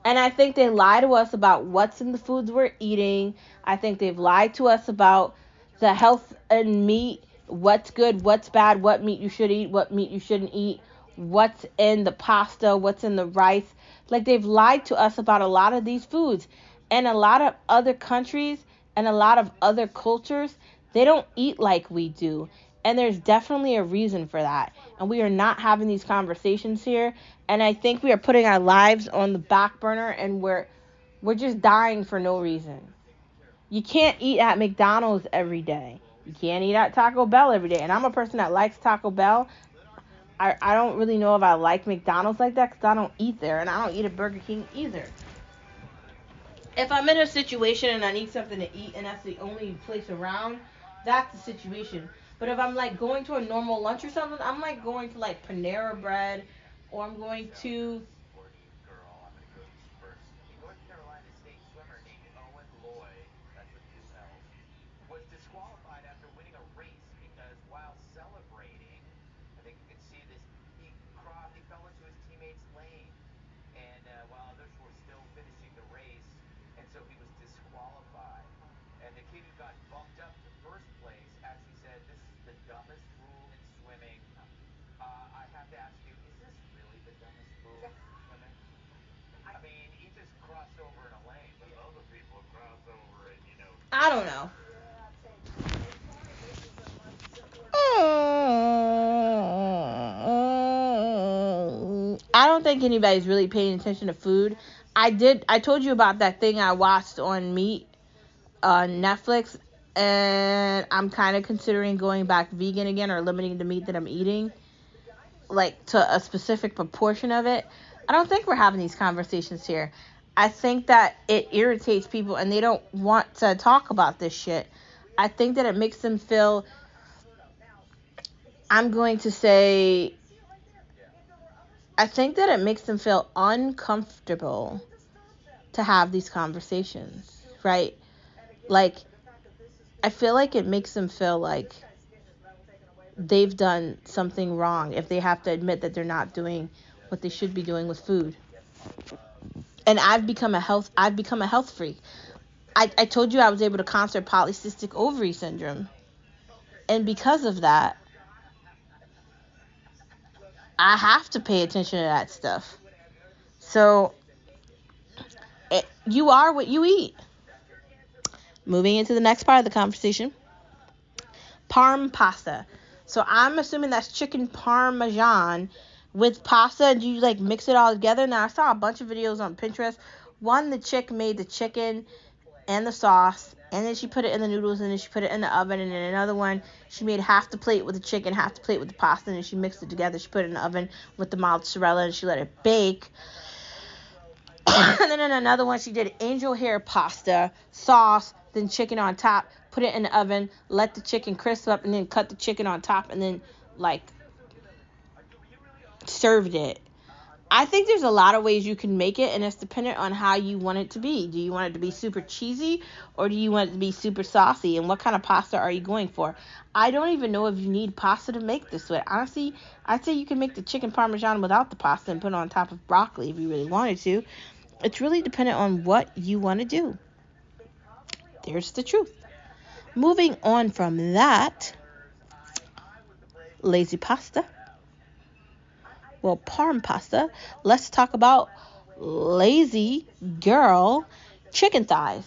And I think they lie to us about what's in the foods we're eating. I think they've lied to us about the health and meat, what's good, what's bad, what meat you should eat, what meat you shouldn't eat, what's in the pasta, what's in the rice. Like, they've lied to us about a lot of these foods. And a lot of other countries and a lot of other cultures, they don't eat like we do. And there's definitely a reason for that. And we are not having these conversations here. And I think we are putting our lives on the back burner, and we're just dying for no reason. You can't eat at McDonald's every day. You can't eat at Taco Bell every day. And I'm a person that likes Taco Bell. I don't really know if I like McDonald's like that because I don't eat there. And I don't eat at Burger King either. If I'm in a situation and I need something to eat and that's the only place around, that's the situation. But if I'm like going to a normal lunch or something, I'm like going to like Panera Bread, or I'm going to I don't know. I don't think anybody's really paying attention to food. I told you about that thing I watched on meat on Netflix, and I'm kind of considering going back vegan again, or limiting the meat that I'm eating, like to a specific proportion of it. I don't think we're having these conversations here. I think that it irritates people and they don't want to talk about this shit. I think that it makes them feel, I'm going to say, I think that it makes them feel uncomfortable to have these conversations, right? Like, I feel like it makes them feel like they've done something wrong if they have to admit that they're not doing what they should be doing with food. And I've become a health freak. I told you I was able to conquer polycystic ovary syndrome. And because of that, I have to pay attention to that stuff. So, you are what you eat. Moving into the next part of the conversation. Parm pasta. So I'm assuming that's chicken parmesan with pasta, and you like mix it all together. Now I saw a bunch of videos on Pinterest. One, the chick made the chicken and the sauce, and then she put it in the noodles, and then she put it in the oven. And then another one, she made half the plate with the chicken, half the plate with the pasta, and then she mixed it together. She put it in the oven with the mozzarella, and she let it bake. And then in another one, she did angel hair pasta, sauce, then chicken on top, put it in the oven, let the chicken crisp up, and then cut the chicken on top, and then like served it. I think there's a lot of ways you can make it, and it's dependent on how you want it to be. Do you want it to be super cheesy, or do you want it to be super saucy? And what kind of pasta are you going for? I don't even know if you need pasta to make this with. Honestly, I'd say you can make the chicken parmesan without the pasta and put it on top of broccoli if you really wanted to. It's really dependent on what you want to do. There's the truth. Moving on from that, lazy pasta. Well, Parm pasta. Let's talk about lazy girl chicken thighs.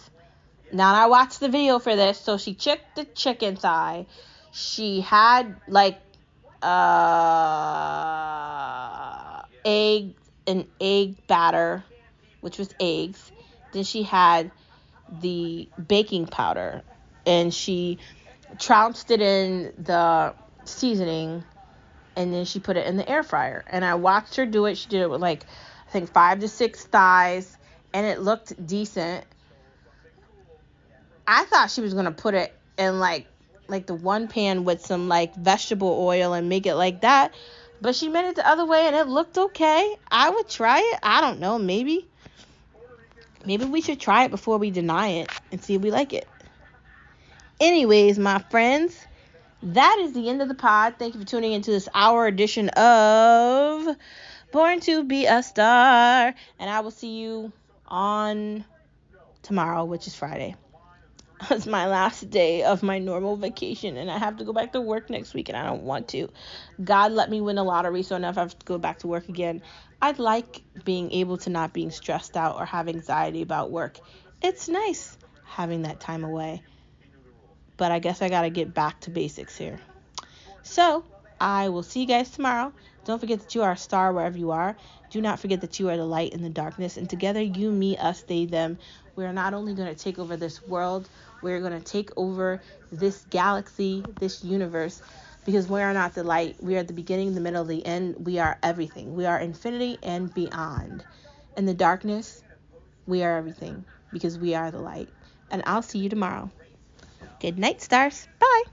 Now, I watched the video for this. So she checked the chicken thigh. She had like an egg batter, which was eggs. Then she had the baking powder, and she trounced it in the seasoning, and then she put it in the air fryer. And I watched her do it. She did it with like, I think 5 to 6 thighs, and it looked decent. I thought she was gonna put it in like the one pan with some like vegetable oil and make it like that, but she made it the other way and it looked okay. I would try it. I don't know, maybe we should try it before we deny it and see if we like it. Anyways, my friends, that is the end of the pod. Thank you for tuning into this hour edition of Born to Be a Star, and I will see you on tomorrow, which is Friday. It's my last day of my normal vacation, and I have to go back to work next week, and I don't want to. God let me win the lottery, so now if I have to go back to work again, I'd like being able to not being stressed out or have anxiety about work. It's nice having that time away, but I guess I gotta get back to basics here. So, I will see you guys tomorrow. Don't forget that you are a star wherever you are. Do not forget that you are the light in the darkness. And together, you, me, us, they, them. We are not only going to take over this world, we're going to take over this galaxy, this universe. Because we are not the light. We are the beginning, the middle, the end. We are everything. We are infinity and beyond. In the darkness, we are everything. Because we are the light. And I'll see you tomorrow. Good night, stars. Bye.